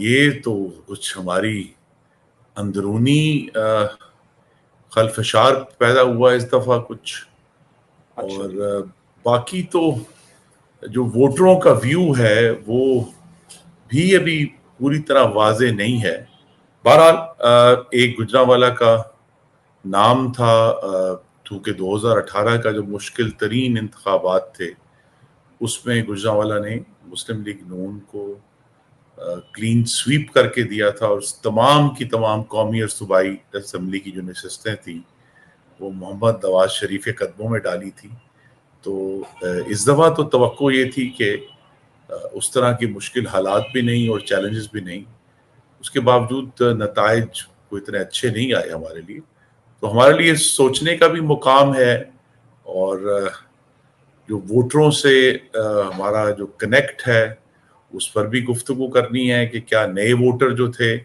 یہ تو کچھ ہماری اندرونی خلفشار پیدا ہوا اس دفعہ کچھ، اور باقی تو جو ووٹروں کا ویو ہے وہ بھی ابھی پوری طرح واضح نہیں ہے. بہرحال ایک گجرانوالہ کا نام تھا، چونکہ 2018 کا جو مشکل ترین انتخابات تھے اس میں گجرانوالہ نے مسلم لیگ نون کو کلین سویپ کر کے دیا تھا، اور تمام کی تمام قومی اور صوبائی اسمبلی کی جو نشستیں تھیں وہ محمد نواز شریف کے قدموں میں ڈالی تھی. تو اس دفعہ تو توقع یہ تھی کہ اس طرح کی مشکل حالات بھی نہیں اور چیلنجز بھی نہیں، اس کے باوجود نتائج کوئی اتنے اچھے نہیں آئے ہمارے لیے. تو ہمارے لیے سوچنے کا بھی مقام ہے، اور جو ووٹروں سے ہمارا جو کنیکٹ ہے اس پر بھی گفتگو کرنی ہے کہ کیا نئے ووٹر جو تھے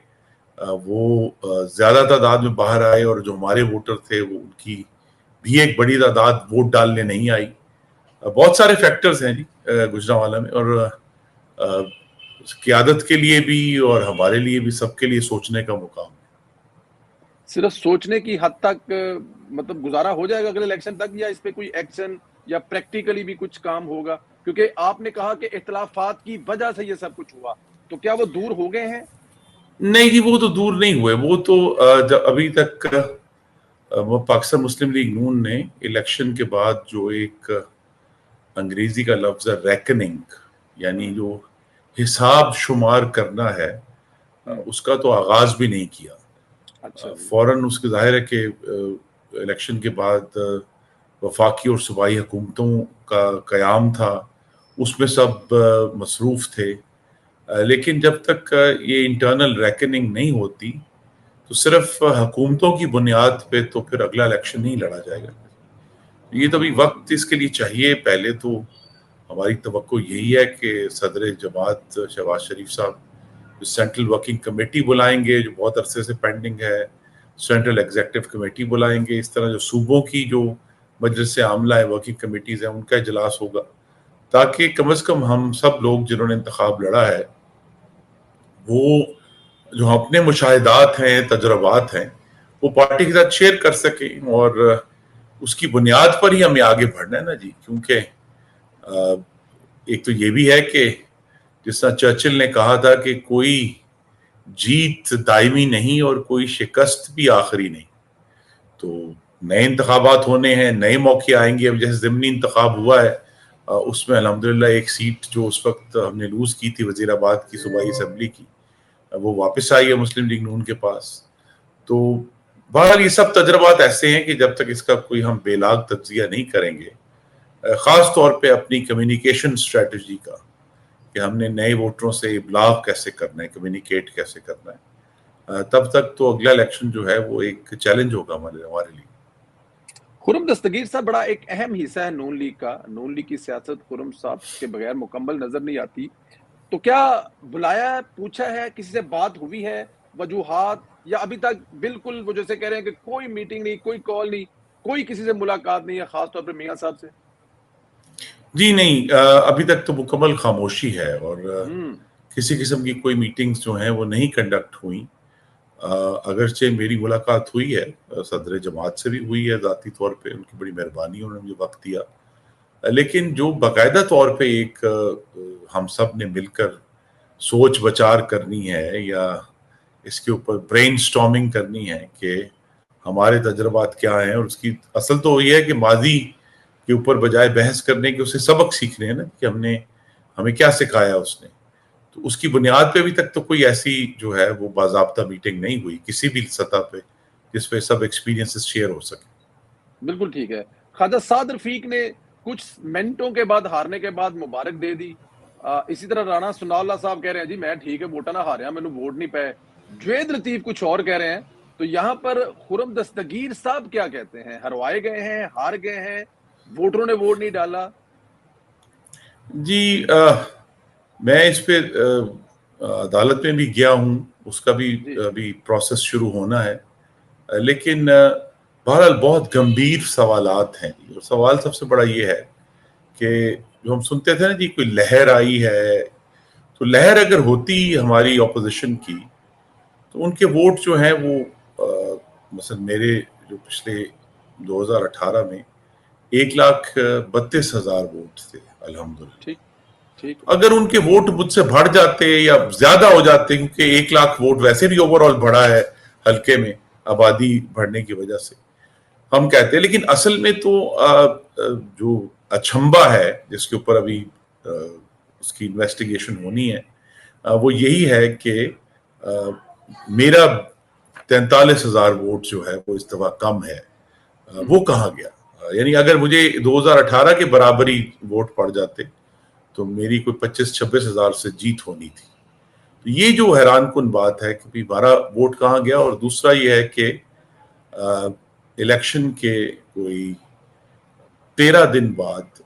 وہ زیادہ تعداد میں باہر آئے، اور جو ہمارے ووٹر تھے وہ ان کی بھی ایک بڑی تعداد ووٹ ڈالنے نہیں آئی. بہت سارے فیکٹرز ہیں جی گجرانوالہ میں، اور قیادت کے لیے بھی اور ہمارے لیے بھی سب کے لیے سوچنے کا مقام ہے. صرف سوچنے کی حد تک مطلب گزارا ہو جائے گا اگلے الیکشن تک، یا اس پہ کوئی ایکشن یا پریکٹیکلی بھی کچھ کام ہوگا؟ کیونکہ آپ نے کہا کہ اختلافات کی وجہ سے یہ سب کچھ ہوا، تو کیا وہ دور ہو گئے ہیں؟ نہیں جی، وہ تو دور نہیں ہوئے. وہ تو ابھی تک پاکستان مسلم لیگ نون نے الیکشن کے بعد جو ایک انگریزی کا لفظ ہے ریکننگ، یعنی جو حساب شمار کرنا ہے، اس کا تو آغاز بھی نہیں کیا. فوراً اس کے ظاہر ہے کہ الیکشن کے بعد وفاقی اور صوبائی حکومتوں کا قیام تھا، اس میں سب مصروف تھے. لیکن جب تک یہ انٹرنل ریکننگ نہیں ہوتی تو صرف حکومتوں کی بنیاد پہ تو پھر اگلا الیکشن نہیں لڑا جائے گا. یہ تو ابھی وقت اس کے لیے چاہیے. پہلے تو ہماری توقع یہی ہے کہ صدر جماعت شہباز شریف صاحب سینٹرل ورکنگ کمیٹی بلائیں گے جو بہت عرصے سے پینڈنگ ہے، سینٹرل ایگزیکٹو کمیٹی بلائیں گے، اس طرح جو صوبوں کی جو مجلس عاملہ ہے ورکنگ کمیٹیز ہیں ان کا اجلاس ہوگا، تاکہ کم از کم ہم سب لوگ جنہوں نے انتخاب لڑا ہے وہ جو اپنے مشاہدات ہیں، تجربات ہیں، وہ پارٹی کے ساتھ شیئر کر سکیں، اور اس کی بنیاد پر ہی ہمیں آگے بڑھنا ہے نا جی. کیونکہ ایک تو یہ بھی ہے کہ جس طرح چرچل نے کہا تھا کہ کوئی جیت دائمی نہیں اور کوئی شکست بھی آخری نہیں. تو نئے انتخابات ہونے ہیں، نئے موقع آئیں گے. اب جیسے ضمنی انتخاب ہوا ہے اس میں الحمدللہ ایک سیٹ جو اس وقت ہم نے لوز کی تھی وزیر آباد کی صوبائی اسمبلی کی، وہ واپس آئی ہے مسلم لیگ نون کے پاس. تو بہرحال یہ سب تجربات ایسے ہیں کہ جب تک اس کا کوئی ہم بے لاگ تجزیہ نہیں کریں گے، خاص طور پہ اپنی کمیونیکیشن اسٹریٹجی کا کہ ہم نے نئے ووٹروں سے ابلاغ کیسے کرنا ہے، کمیونیکیٹ کیسے کرنا ہے، تب تک تو اگلا الیکشن جو ہے وہ ایک چیلنج ہوگا ہمارے لیے. خرم دستگیر صاحب بڑا ایک اہم حصہ ہے نون لیگ کا. نون لیگ کی سیاست خرم صاحب کے بغیر مکمل نظر نہیں آتی. تو کیا بلایا ہے، پوچھا ہے، کسی سے بات ہوئی ہے، وجوہات، یا ابھی تک بالکل وہ جیسے کہہ رہے ہیں کہ کوئی میٹنگ نہیں، کوئی کال نہیں، کوئی کسی سے ملاقات نہیں ہے، خاص طور پہ میاں صاحب سے؟ جی نہیں، ابھی تک تو مکمل خاموشی ہے، اور کسی قسم کی کوئی میٹنگز جو ہیں وہ نہیں کنڈکٹ ہوئیں. اگرچہ میری ملاقات ہوئی ہے صدر جماعت سے بھی ہوئی ہے ذاتی طور پہ، ان کی بڑی مہربانی، انہوں نے مجھے وقت دیا. لیکن جو باقاعدہ طور پہ ایک ہم سب نے مل کر سوچ بچار کرنی ہے یا اس کے اوپر برین سٹارمنگ کرنی ہے کہ ہمارے تجربات کیا ہیں، اور اس کی اصل تو یہ ہے کہ ماضی کے اوپر بجائے بحث کرنے کے اسے سبق سیکھنے ہیں نا کہ ہمیں کیا سکھایا اس نے. تو اس کی بنیاد پہ ابھی تک تو کوئی ایسی جو ہے وہ باضابطہ میٹنگ نہیں ہوئی کسی بھی سطح پہ جس پہ سب ایکسپیرینسز شیئر ہو سکے. بالکل ٹھیک ہے. خواجہ سعد رفیق نے کچھ منٹوں کے بعد ہارنے کے بعد مبارک دے دی. اسی طرح رانا ثناء اللہ صاحب کہہ رہے ہیں جی میں ٹھیک ہے ووٹاں نہ ہاریا، مینوں ووٹ نہیں پائے. جوید لطیف کچھ اور کہہ رہے ہیں. تو یہاں پر خرم دستگیر صاحب کیا کہتے ہیں؟ ہروائے گئے ہیں، ہار گئے ہیں، ووٹروں نے ووٹ نہیں ڈالا؟ جی میں اس پہ عدالت میں بھی گیا ہوں، اس کا بھی ابھی پروسیس شروع ہونا ہے. لیکن بہرحال بہت گمبھیر سوالات ہیں، اور سوال سب سے بڑا یہ ہے کہ جو ہم سنتے تھے نا جی کوئی لہر آئی ہے، تو لہر اگر ہوتی ہماری اپوزیشن کی تو ان کے ووٹ جو ہیں وہ مثلا میرے جو پچھلے 2018 میں 1,32,000 ووٹ تھے الحمدللہ. ٹھیک ٹھیک اگر ان کے ووٹ مجھ سے بڑھ جاتے یا زیادہ ہو جاتے، کیونکہ 1,00,000 ووٹ ویسے بھی اوور آل بڑھا ہے حلقے میں آبادی بڑھنے کی وجہ سے ہم کہتے ہیں، لیکن اصل میں تو جو اچھمبا ہے جس کے اوپر ابھی اس کی انویسٹیگیشن ہونی ہے، وہ یہی ہے کہ میرا 43,000 ووٹ جو ہے وہ اس دفعہ کم ہے، وہ کہاں گیا؟ یعنی اگر مجھے 2018 کے برابری ووٹ پڑ جاتے تو میری کوئی 25-26 ہزار سے جیت ہونی تھی. تو یہ جو حیران کن بات ہے کہ ہمارا ووٹ کہاں گیا. اور دوسرا یہ ہے کہ الیکشن کے کوئی 13 دن بعد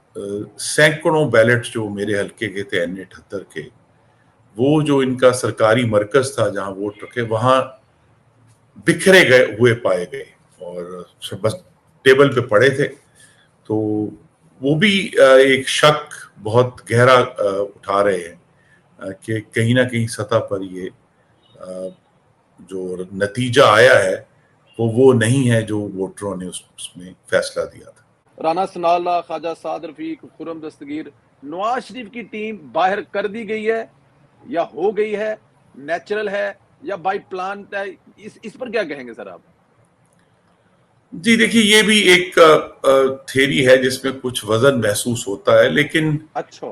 سینکڑوں بیلٹ جو میرے حلقے کے تھے N78 کے، وہ جو ان کا سرکاری مرکز تھا جہاں ووٹ رکھے، وہاں بکھرے گئے ہوئے پائے گئے اور بس ٹیبل پہ پڑے تھے. تو وہ بھی ایک شک بہت گہرا اٹھا رہے ہیں کہ کہیں نہ کہیں سطح پر یہ جو نتیجہ آیا ہے وہ نہیں ہے جو ووٹروں نے اس میں فیصلہ دیا تھا. رانا ثناء اللہ، خواجہ سعد رفیق، خرم دستگیر، نواز شریف کی ٹیم باہر کر دی گئی ہے یا ہو گئی ہے، نیچرل ہے یا بائی پلان ہے، اس پر کیا کہیں گے سر آپ؟ جی دیکھیے، یہ بھی ایک تھیری ہے جس میں کچھ وزن محسوس ہوتا ہے، لیکن اچھا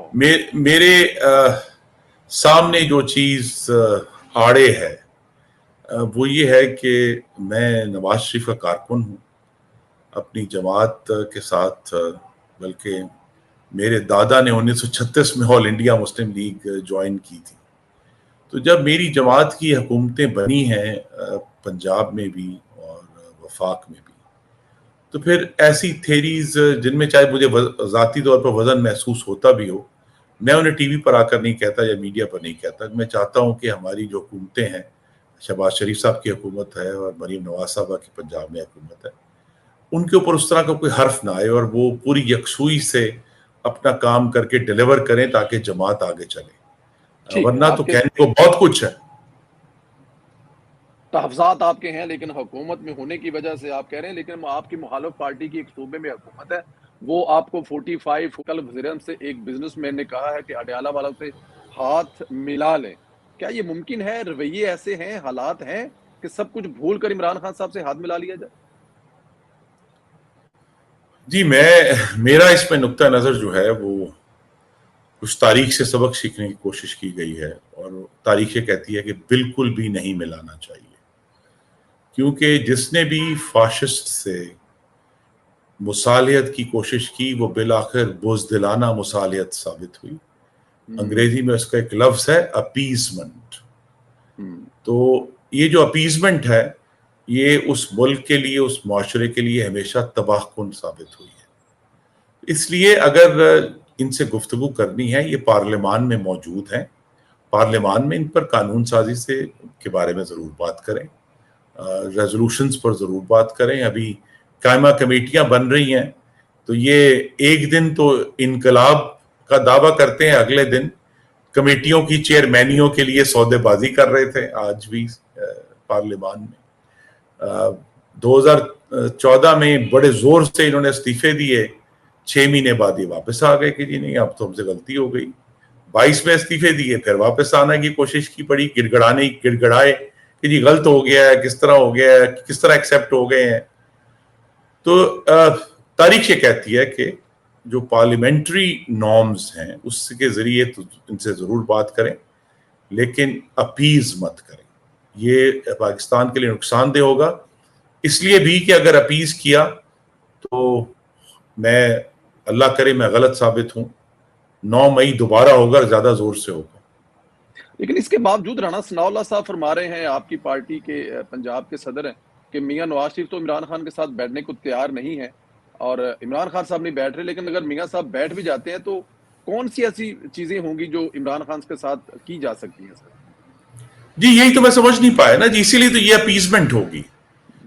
میرے سامنے جو چیز آڑے ہے وہ یہ ہے کہ میں نواز شریف کا کارکن ہوں. اپنی جماعت کے ساتھ، بلکہ میرے دادا نے 1936 میں آل انڈیا مسلم لیگ جوائن کی تھی. تو جب میری جماعت کی حکومتیں بنی ہیں پنجاب میں بھی اور وفاق میں بھی، تو پھر ایسی تھیریز جن میں چاہے مجھے ذاتی طور پر وزن محسوس ہوتا بھی ہو، میں انہیں ٹی وی پر آ کر نہیں کہتا یا میڈیا پر نہیں کہتا. میں چاہتا ہوں کہ ہماری جو حکومتیں ہیں، شہباز شریف صاحب کی حکومت ہے اور مریم نواز صاحبہ کی پنجاب میں حکومت ہے، ان کے اوپر اس طرح کا کوئی حرف نہ آئے اور وہ پوری یکسوئی سے اپنا کام کر کے ڈیلیور کریں تاکہ جماعت آگے چلے. ٹھیک ہے، ورنہ تو آپ کے کہنے کو بہت کچھ ہے. تحفظات آپ کے ہیں، لیکن حکومت میں ہونے کی وجہ سے آپ کہہ رہے ہیں، لیکن آپ کی مخالف پارٹی کی ایک صوبے میں حکومت ہے، وہ آپ کو 45 کل وزیراعظم سے ایک بزنس مین نے کہا ہے کہ اڈیالہ والوں سے ہاتھ ملا لیں. کیا یہ ممکن ہے؟ رویے ایسے ہیں، حالات ہیں کہ سب کچھ بھول کر عمران خان صاحب سے ہاتھ ملا لیا جائے؟ جی میرا اس میں نقطہ نظر جو ہے وہ کچھ تاریخ سے سبق سیکھنے کی کوشش کی گئی ہے، اور تاریخ یہ کہتی ہے کہ بالکل بھی نہیں ملانا چاہیے، کیونکہ جس نے بھی فاشسٹ سے مصالحت کی کوشش کی وہ بالآخر بزدلانہ مصالحت ثابت ہوئی. انگریزی میں اس کا ایک لفظ ہے اپیزمنٹ. تو یہ جو اپیزمنٹ ہے یہ اس ملک کے لیے، اس معاشرے کے لیے ہمیشہ تباہ کن ثابت ہوئی ہے. اس لیے اگر ان سے گفتگو کرنی ہے، یہ پارلیمان میں موجود ہیں، پارلیمان میں ان پر قانون سازی کے بارے میں ضرور بات کریں، ریزولوشنز پر ضرور بات کریں. ابھی قائمہ کمیٹیاں بن رہی ہیں، تو یہ ایک دن تو انقلاب کا دعویٰ کرتے ہیں، اگلے دن کمیٹیوں کی چیئرمینیوں کے لیے سودے بازی کر رہے تھے. آج بھی پارلیمان میں 2014 میں بڑے زور سے انہوں نے استعفے دیے، 6 مہینے بعد یہ واپس آ گئے کہ جی نہیں، اب تو ہم سے غلطی ہو گئی. 22 میں استعفے دیے، پھر واپس آنے کی کوشش کی، پڑی گڑگڑائے کہ جی غلط ہو گیا ہے، کس طرح ہو گیا ہے، کس طرح ایکسیپٹ ہو گئے ہیں. تو تاریخ یہ کہتی ہے کہ جو پارلیمنٹری نارمز ہیں اس کے ذریعے تو ان سے ضرور بات کریں، لیکن اپیز مت کریں. یہ پاکستان کے لیے نقصان دہ ہوگا، اس لیے بھی کہ اگر اپیز کیا تو میں، اللہ کرے میں غلط ثابت ہوں، 9 مئی دوبارہ ہوگا، زیادہ زور سے ہوگا. لیکن اس کے باوجود رانا ثناء اللہ صاحب فرما رہے ہیں، آپ کی پارٹی کے پنجاب کے صدر ہیں، کہ میاں نواز شریف تو عمران خان کے ساتھ بیٹھنے کو تیار نہیں ہے، اور عمران خان صاحب نہیں بیٹھ رہے. لیکن اگر میاں صاحب بیٹھ بھی جاتے ہیں تو کون سی ایسی چیزیں ہوں گی جو عمران خان کے ساتھ کی جا سکتی ہیں سر؟ جی یہی تو میں سمجھ نہیں پایا نا جی، اسی لیے تو یہ اپیزمنٹ ہوگی.